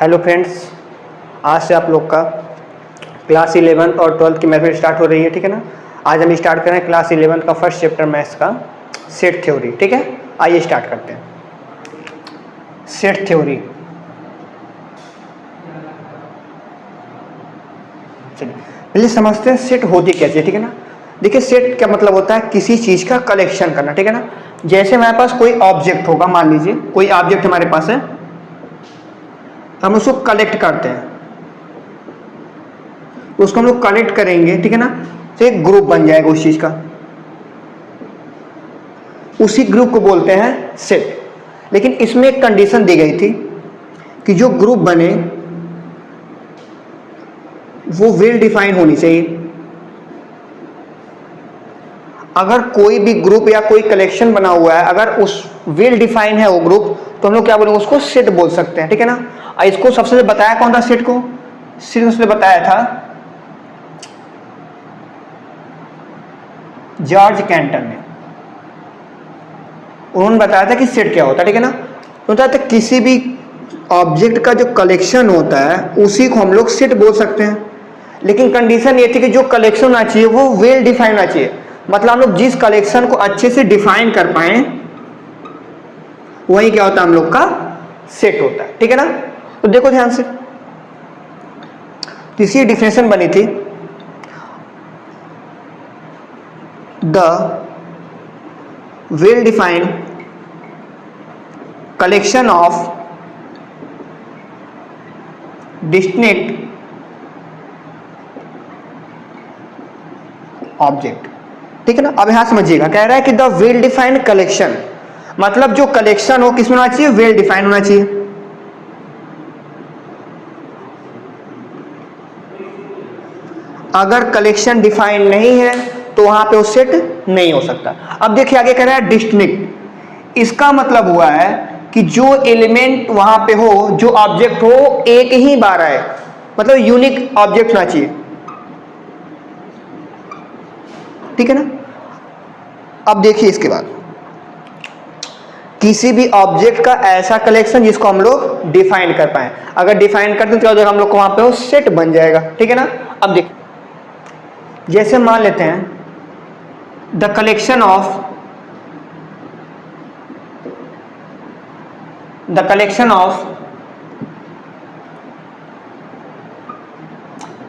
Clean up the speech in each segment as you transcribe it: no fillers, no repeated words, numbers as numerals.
Hello friends, आज से आप लोग का क्लास 11 और 12 की मैथमेटिक्स स्टार्ट हो रही है। ठीक है ना। आज हम स्टार्ट करें क्लास 11 का फर्स्ट चैप्टर मैथ्स का सेट थ्योरी। ठीक है, आइए स्टार्ट करते हैं। सेट थ्योरी, चलिए पहले समझते हैं सेट होती कैसे है। ठीक है ना। देखिए, सेट क्या मतलब होता है, किसी चीज का कलेक्शन करना। ठीक है ना। जैसे हमारे पास कोई ऑब्जेक्ट होगा, मान लीजिए कोई ऑब्जेक्ट हमारे पास है, हम उसको कलेक्ट करते हैं, उसको हम लोग कलेक्ट करेंगे। ठीक है ना। तो एक ग्रुप बन जाएगा उस चीज का, उसी ग्रुप को बोलते हैं सेट। लेकिन इसमें एक कंडीशन दी गई थी कि जो ग्रुप बने वो वेल डिफाइन होनी चाहिए। अगर कोई भी ग्रुप या कोई कलेक्शन बना हुआ है, अगर उस वेल डिफाइन है वो ग्रुप, तो हम लोग क्या बोलेंगे, उसको सेट बोल सकते हैं। ठीक है ना। और इसको सबसे बताया कौन था सेट को? सेट उसने बताया था जॉर्ज कैंटन ने। उन्होंने बताया था कि सेट क्या होता है। ठीक है ना। तो बताया था किसी भी ऑब्जेक्ट का जो कलेक्शन होता है उसी को हम लोग सेट बोल सकते हैं। लेकिन कंडीशन ये थी कि जो कलेक्शन होना चाहिए वो वेल डिफाइन होना चाहिए। मतलब हम लोग जिस कलेक्शन को अच्छे से डिफाइन कर पाए वही क्या होता है, हम लोग का सेट होता है। ठीक है ना। तो देखो ध्यान से, तीसरी डिफिनेशन बनी थी, the well defined collection of distinct object. ठीक है ना। अब यहां समझिएगा, कह रहा है कि द वेल डिफाइंड कलेक्शन, मतलब जो कलेक्शन हो किसमें होना चाहिए, वेल डिफाइंड होना चाहिए। अगर कलेक्शन डिफाइंड नहीं है तो वहां पे वो सेट नहीं हो सकता। अब देखिए आगे कह रहा है डिस्टिंक्ट। इसका मतलब हुआ है कि जो एलिमेंट वहां पे हो, जो ऑब्जेक्ट हो, एक ही बार आए, मतलब यूनिक ऑब्जेक्ट होना चाहिए। ठीक है ना। अब देखिए इसके बाद, किसी भी ऑब्जेक्ट का ऐसा कलेक्शन जिसको हम लोग डिफाइन कर पाए। अगर डिफाइन करते तो हम लोग को वहां पे वो सेट बन जाएगा। ठीक है ना। अब देखिए, जैसे मान लेते हैं the collection of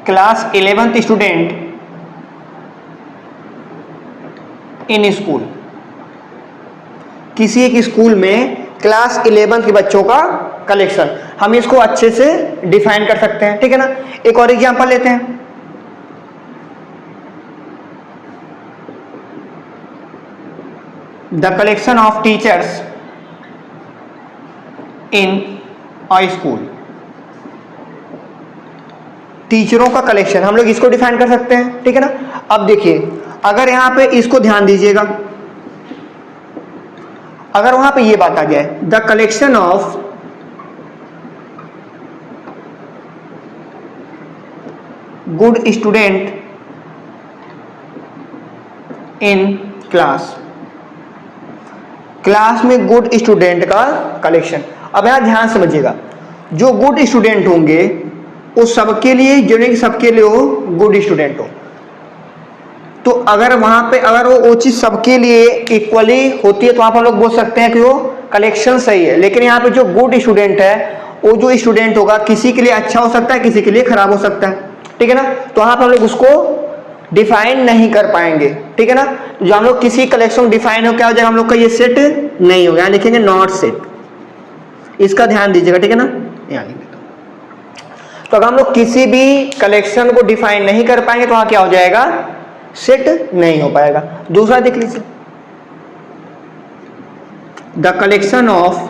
class 11th student in school. किसी एक स्कूल में क्लास 11th के बच्चों का कलेक्शन, हम इसको अच्छे से डिफाइन कर सकते हैं। ठीक है ना। एक और एग्जांपल लेते हैं, the collection of teachers in a school. टीचरों का कलेक्शन, हम लोग इसको डिफाइन कर सकते हैं। ठीक है ना। अब देखिए, अगर यहां पे इसको ध्यान दीजिएगा, अगर वहां पे ये बात आ जाए, the collection of good student in class, class में गुड स्टूडेंट का कलेक्शन। अब यहां ध्यान समझिएगा, जो गुड स्टूडेंट होंगे उस सबके लिए, जो सबके लिए वो गुड स्टूडेंट हो, तो अगर वहां पे अगर वो चीज सबके लिए इक्वली होती है तो वहां पर हम लोग बोल सकते हैं कि वो कलेक्शन सही है। लेकिन यहाँ पे जो गुड स्टूडेंट है, वो जो स्टूडेंट होगा किसी के लिए अच्छा हो सकता है, किसी के लिए खराब हो सकता है। ठीक है ना। तो वहां पर हम लोग उसको डिफाइन नहीं कर पाएंगे। ठीक है ना। जो हम लोग किसी कलेक्शन डिफाइन हो, क्या हो जाएगा, हम लोग का ये सेट नहीं होगा, लिखेंगे नॉट सेट। इसका ध्यान दीजिएगा। ठीक है ना। यहाँ लिख देता हूं। तो अगर हम लोग किसी भी कलेक्शन को डिफाइन नहीं कर पाएंगे तो वहां क्या हो जाएगा, सेट नहीं हो पाएगा। दूसरा देख लीजिए, the collection of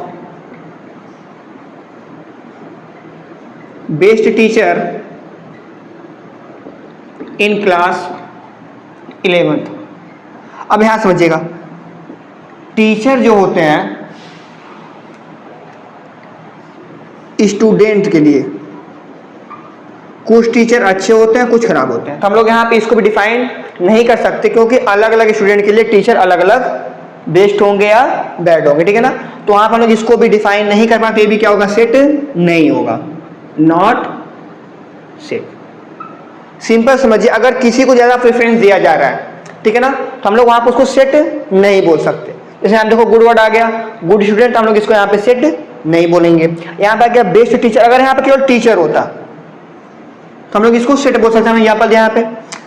best teacher in class 11th। अब यहां समझिएगा, टीचर जो होते हैं स्टूडेंट के लिए, कुछ टीचर अच्छे होते हैं, कुछ खराब होते हैं। तो हम लोग यहाँ पे इसको भी डिफाइन नहीं कर सकते, क्योंकि अलग अलग स्टूडेंट के लिए टीचर अलग अलग बेस्ट होंगे या बैड होंगे। ठीक है ना। तो वहां पर हम लोग इसको भी डिफाइन नहीं कर पाते, ये भी क्या होगा, सेट नहीं होगा। Not set. सिंपल समझिए, अगर किसी को ज्यादा प्रेफरेंस दिया जा रहा है, ठीक है ना, तो हम लोग वहां पर उसको सेट नहीं बोल सकते। जैसे हम देखो गुड वर्ड आ गया, गुड स्टूडेंट, हम लोग इसको यहाँ पे सेट नहीं बोलेंगे। यहाँ पे आ गया बेस्ट टीचर, अगर यहाँ पे केवल टीचर होता तो हम लोग इसको सेट बोल सकते हैं। यहाँ पर यहाँ पे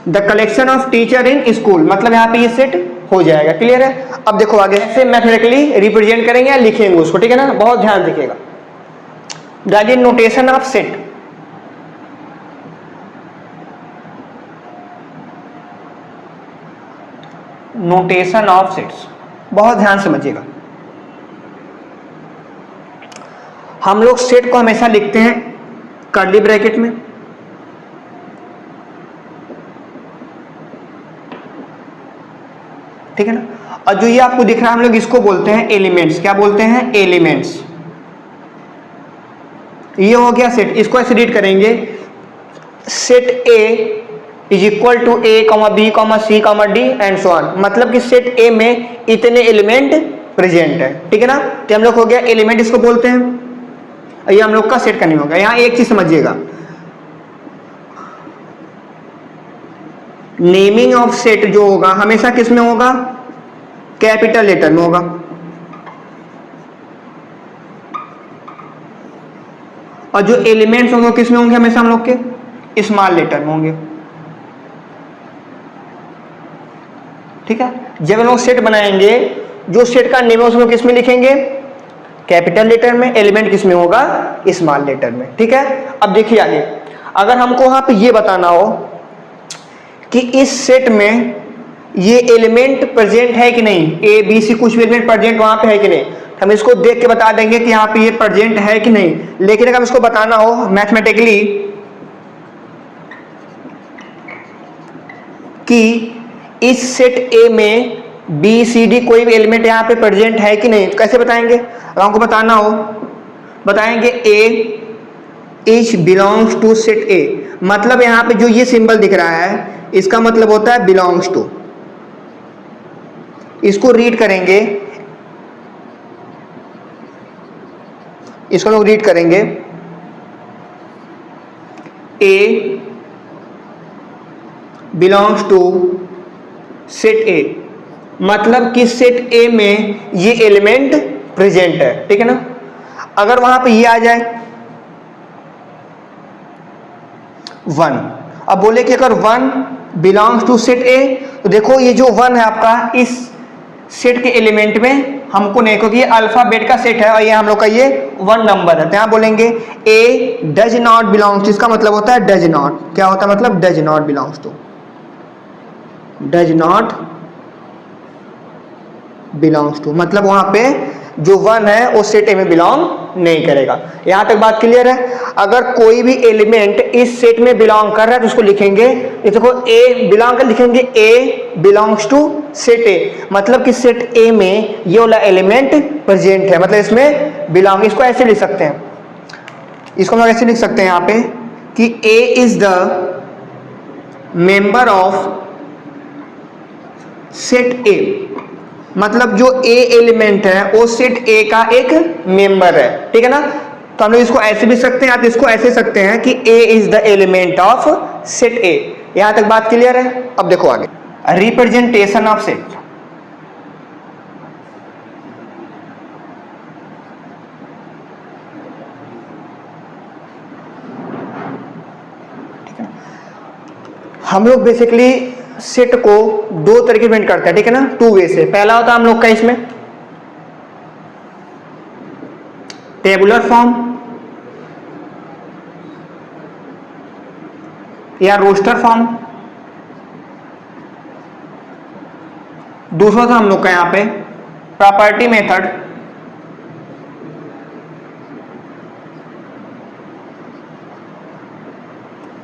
the collection of teacher in school, मतलब यहाँ पे ये सेट हो जाएगा। क्लियर है? अब देखो आगे से मैथमेटिकली रिप्रेजेंट करेंगे या लिखेंगे उसको, ठीक है ना, बहुत ध्यान रखिएगा। डालिए notation of set. Notation of sets, बहुत ध्यान समझिएगा। हम लोग सेट को हमेशा लिखते हैं कर्ली ब्रैकेट में, ठीक है ना, और जो ये आपको दिख रहा है हम लोग इसको बोलते हैं एलिमेंट्स। क्या बोलते हैं? एलिमेंट्स। ये हो गया सेट। इसको ऐसे रीड करेंगे, set A is equal to A comma B comma C comma D and so on, मतलब कि सेट ए में इतने एलिमेंट प्रेजेंट है, ठीक है ना। तो हम लोग हो गया एलिमेंट, इसको बोलते हैं। ये हम लोग का सेट का नहीं होगा। यहां एक चीज समझिएगा, नेमिंग ऑफ सेट जो होगा हमेशा किस में होगा? कैपिटल लेटर में होगा। और जो एलिमेंट्स होंगे किस में होंगे? हमेशा हम लोग के स्मॉल लेटर में होंगे, ठीक है। जब हम लोग सेट बनाएंगे, जो सेट का नेम है उसमें किस में लिखेंगे? कैपिटल लेटर में। एलिमेंट किस में होगा? स्मॉल लेटर में, ठीक है। अब देखिए आगे, अगर हमको वहां पे ये बताना हो कि इस सेट में ये एलिमेंट प्रेजेंट है कि नहीं, ए बी सी कुछ भी एलिमेंट प्रेजेंट वहां पे है कि नहीं, हम इसको देख के बता देंगे कि यहाँ पे ये प्रेजेंट है कि नहीं। लेकिन अगर इसको बताना हो मैथमेटिकली कि इस सेट ए में बी सी डी कोई भी एलिमेंट यहाँ पे प्रेजेंट है कि नहीं, तो कैसे बताएंगे? अगर हमको बताना हो, बताएंगे A is belongs to set A, मतलब यहाँ पे जो ये सिंबल दिख रहा है इसका मतलब होता है बिलोंग्स टू। इसको रीड करेंगे, इसको लोग रीड करेंगे ए बिलोंग्स टू सेट ए, मतलब कि सेट ए में ये एलिमेंट प्रेजेंट है, ठीक है ना। अगर वहां पे ये आ जाए 1, अब बोले कि अगर 1 बिलोंग्स टू सेट ए, तो देखो ये जो 1 है आपका इस सेट के एलिमेंट में हमको नहीं, क्योंकि ये अल्फाबेट का सेट है और ये हम लोग का ये 1 नंबर है, तो यहां बोलेंगे ए डज नॉट बिलोंग्स, इसका मतलब होता है डज नॉट। क्या होता है मतलब? Does not belongs to, does not belongs to, मतलब वहां पे जो 1 है वो सेट ए में बिलोंग नहीं करेगा। यहां तक बात क्लियर है? अगर कोई भी एलिमेंट इस सेट में बिलोंग कर रहा है तो उसको लिखेंगे, देखो ए बिलोंग कर, लिखेंगे ए बिलोंग्स टू सेट ए, मतलब कि सेट ए में ये वाला एलिमेंट प्रेजेंट है, मतलब इसमें बिलोंग। इसको ऐसे लिख सकते हैं, इसको हम लोग ऐसे लिख सकते हैं यहाँ पे कि A is the member of set A, मतलब जो ए एलिमेंट है वो सेट ए का एक मेंबर है, ठीक है ना। तो हम लोग इसको ऐसे भी सकते हैं, आप इसको ऐसे सकते हैं कि A is the element of set A. यहां तक बात क्लियर है? अब देखो आगे, रिप्रेजेंटेशन ऑफ सेट। हम लोग बेसिकली सेट को 2 तरीके से प्रिंट करते हैं, ठीक है ना, 2 वे से। पहला होता है हम लोग का इसमें टेबुलर फॉर्म या रोस्टर फॉर्म। दूसरा था हम लोग का यहाँ पे प्रॉपर्टी मेथड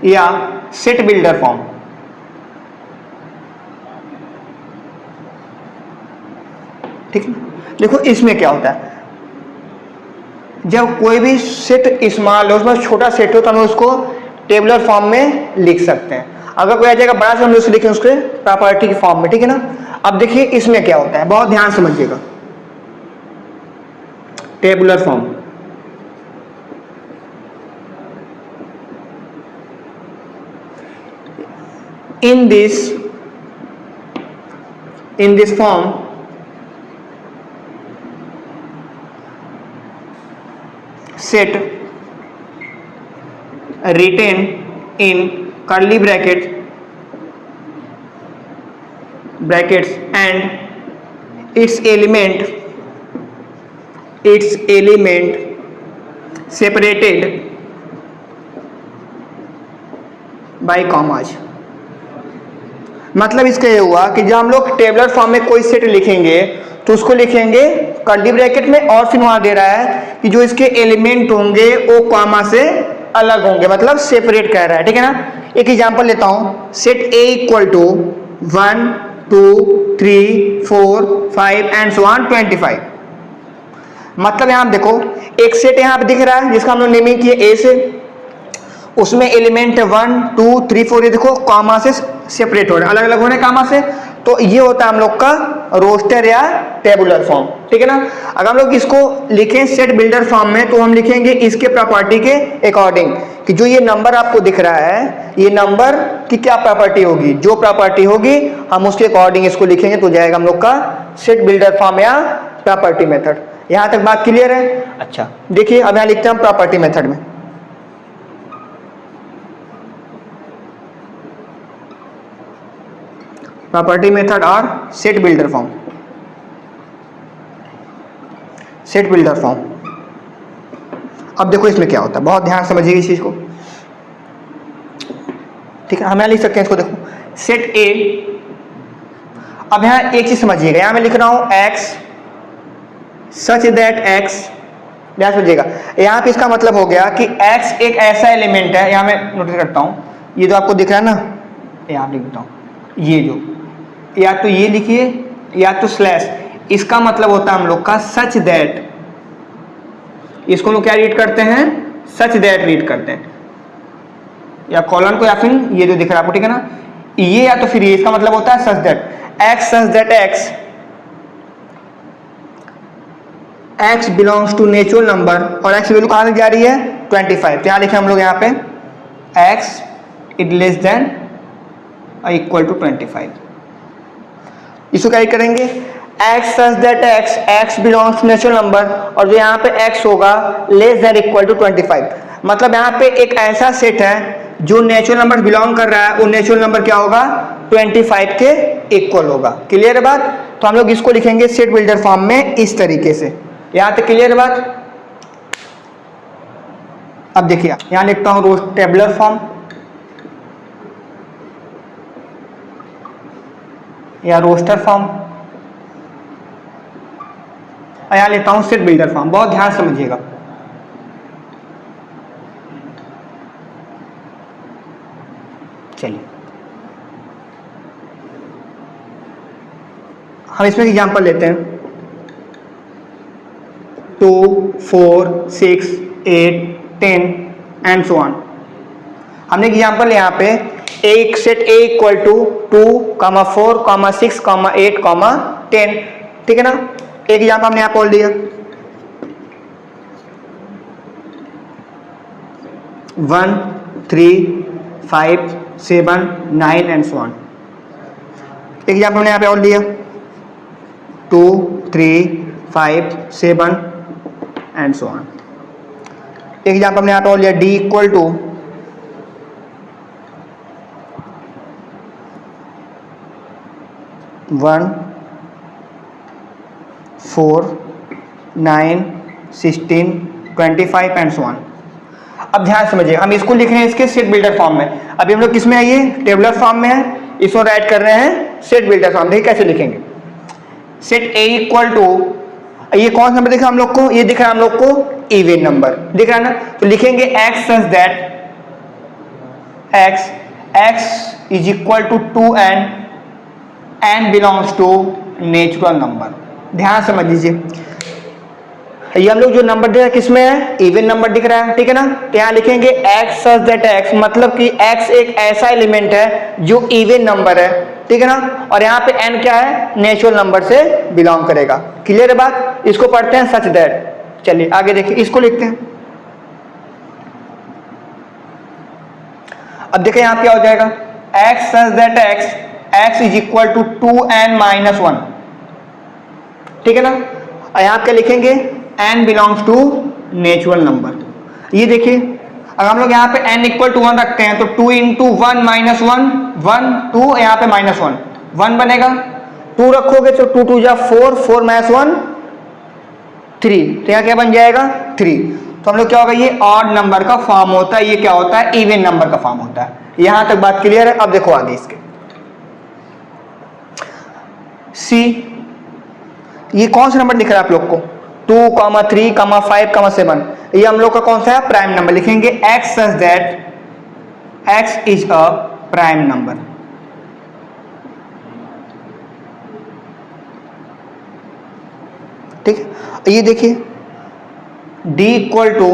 या सेट बिल्डर फॉर्म। ठीक है, देखो इसमें क्या होता है, जब कोई भी सेट स्मॉल हो, उसमें छोटा सेट हो, तो हम उसको टेबुलर फॉर्म में लिख सकते हैं। अगर कोई आ जाएगा बड़ा से, हम उसको लिखें उसके प्रॉपर्टी के फॉर्म में, ठीक है ना। अब देखिए इसमें क्या होता है, बहुत ध्यान समझिएगा। Tabular form, in this form set written in curly brackets and its element separated by commas। मतलब इसका ये हुआ कि जब हम लोग टेबलर फॉर्म में कोई सेट लिखेंगे तो उसको लिखेंगे कर्ली ब्रैकेट में, और फिर वहां दे रहा है कि जो इसके एलिमेंट होंगे वो कॉमा से अलग होंगे, मतलब सेपरेट कह रहा है, ठीक है ना। एक एग्जांपल लेता हूं, set A equal to 1 2 3 4 5 and so on 25। मतलब यहां देखो एक सेट यहां पे दिख रहा है जिसका हम लोग नेमिंग किए ए से, उसमें एलिमेंट 1 2 3 4 ये देखो कॉमा से सेपरेट हो रहे हैं, अलग अलग हो रहे हैं कॉमा से। तो ये होता है हम लोग का रोस्टर या टेबुलर फॉर्म, ठीक है ना। अगर हम लोग इसको लिखें सेट बिल्डर फॉर्म में तो हम लिखेंगे इसके प्रॉपर्टी के अकॉर्डिंग कि जो ये नंबर आपको दिख रहा है ये नंबर की क्या प्रॉपर्टी होगी, जो प्रॉपर्टी होगी हम उसके अकॉर्डिंग इसको लिखेंगे तो जाएगा हम लोग का सेट बिल्डर फॉर्म या प्रॉपर्टी मेथड। यहां तक बात क्लियर है? अच्छा देखिए अब यहां लिखते हैं हम प्रॉपर्टी मेथड में। प्रॉपर्टी मेथड और set builder form. Set builder form, अब देखो इसमें क्या होता है, बहुत ध्यान समझिए इस चीज को, ठीक है। हम यहां लिख सकते हैं इसको, देखो सेट ए। अब यहां एक चीज समझिएगा, यहां मैं लिख रहा हूं एक्स सच दैट एक्स, ध्यान समझिएगा। यहां पे इसका मतलब हो गया कि एक्स एक ऐसा एलिमेंट है, यहां मैं नोटिस करता हूं, ये जो आपको दिख रहा है ना, यहां लिख देता हूं, ये जो या तो ये लिखिए या तो स्लैश, इसका मतलब होता है हम लोग का सच दैट, इसको हम लोग क्या रीड करते हैं, सच दैट रीड करते हैं, या कॉलन को या फिर ये जो दिख रहा है आपको, ठीक है ना, ये या तो फिर ये, इसका मतलब होता है such that X, such that x belongs to natural number, और एक्स वैल्यू कहां से जा रही है 25, तो यहां लिखे हम लोग यहाँ पे x is less than equal to 25। इसको क्या करेंगे, x such that x belongs to natural number, और जो यहाँ पे एक्स होगा लेस देन इक्वल टू 25। मतलब यहाँ पे एक ऐसा सेट है जो नेचुरल नंबर बिलोंग कर रहा है, वो नेचुरल नंबर क्या होगा 25 के इक्वल होगा। क्लियर है बात? तो हम लोग इसको लिखेंगे सेट बिल्डर फॉर्म में इस तरीके से। यहां तक क्लियर है बात? अब देखिए यहां लिखता हूं टेबुलर फॉर्म या रोस्टर फॉर्म, और यहां लेता हूं सेट बिल्डर फॉर्म। बहुत ध्यान समझिएगा, चलिए हम इसमें एग्जांपल लेते हैं 2 4 6 8 10 एंड सो ऑन। हमने एग्जांपल यहाँ पे एक सेट ए इक्वल टू 2, 4, 6, 8, 10, ठीक है ना। एक एग्जांपल हमने यहाँ बोल दिया 1 3 5 7 9 एंड सो ऑन। एक एग्जांपल हमने यहाँ पे और दिया 2 3 5 7 एंड सो ऑन। एक एग्जांपल हमने यहाँ पे और लिया D equal to 1 4 9 16 25 and so on. अब ध्यान समझिए, हम इसको लिख रहे हैं इसके सेट बिल्डर फॉर्म में। अभी हम लोग किस में है, ये टेबुलर फॉर्म में है, इसको राइट कर रहे हैं सेट बिल्डर फॉर्म। देखिए कैसे लिखेंगे, सेट ए इक्वल टू, ये कौन सा नंबर दिख रहा है हम लोग को, ये दिख रहा है हम लोग को इवन नंबर दिख रहा है ना, तो लिखेंगे x such that x is equal to 2n n belongs to natural number. ध्यान समझ लीजिए, ये हम लोग जो नंबर दिख रहा है किसमें है, इवन नंबर दिख रहा है, ठीक है ना। तो यहाँ लिखेंगे एक्स सच दैट एक्स, मतलब कि एक्स एक ऐसा एलिमेंट है जो इवन नंबर है, ठीक है ना, और यहाँ पे n क्या है, नेचुरल नंबर से बिलोंग करेगा। क्लियर है बात? इसको पढ़ते हैं सच दैट। चलिए आगे देखिए, इसको लिखते हैं। अब देखिए यहाँ क्या हो जाएगा, x such that x is equal to 2n-1, ठीक है ना। यहाँ क्या लिखेंगे, n belongs to natural number. ये देखिए अगर हम लोग यहाँ पे n इक्वल टू 1 रखते हैं तो 2 इंटू 1 माइनस 1 1 2, यहाँ पे माइनस 1 बनेगा। 2 रखोगे तो 2 2 जा 4, 4 माइनस 1 3, तो यहाँ क्या बन जाएगा 3। तो हम लोग क्या होगा, ये ऑड नंबर का फॉर्म होता है, ये क्या होता है इवन नंबर का फॉर्म होता है। यहां तक बात क्लियर है। अब देखो आगे इसके सी, ये कौन सा नंबर दिख रहा है आप लोग को, 2, 3, 5, 7, ये हम लोग का कौन सा है प्राइम नंबर। लिखेंगे x such that x is a prime number. ठीक है, ये देखिए d इक्वल टू,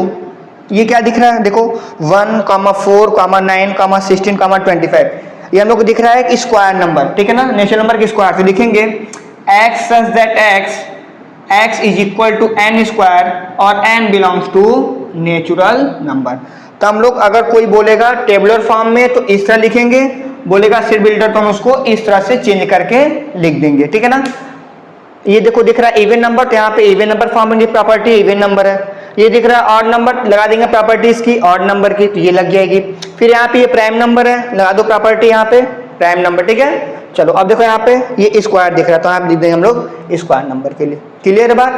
ये क्या दिख रहा है देखो 1, 4, 9, 16, 25, ये हम लोग को दिख रहा है एक स्क्वायर नंबर, ठीक है ना, नेचुरल नंबर के स्क्वायर। तो लिखेंगे x such that x is equal to n square और n belongs to natural number. तो हम लोग अगर कोई बोलेगा टेबुलर फॉर्म में तो इस तरह लिखेंगे, बोलेगा सेट बिल्डर तो हम उसको इस तरह से चेंज करके लिख देंगे, ठीक है ना। ये देखो दिख रहा है इवन नंबर, तो यहाँ पे इवन नंबर फॉर्म में प्रॉपर्टी इवन नंबर है। ये दिख रहा है ऑड नंबर, लगा देंगे प्रॉपर्टीज की ऑड नंबर की, तो ये लग जाएगी। फिर यहाँ पे ये प्राइम नंबर है, लगा दो प्रॉपर्टी यहाँ पे प्राइम नंबर, ठीक है। चलो अब देखो यहाँ पे ये स्क्वायर दिख रहा है तो यहाँ पे लिख देंगे हम लोग स्क्वायर नंबर के लिए। क्लियर है बात।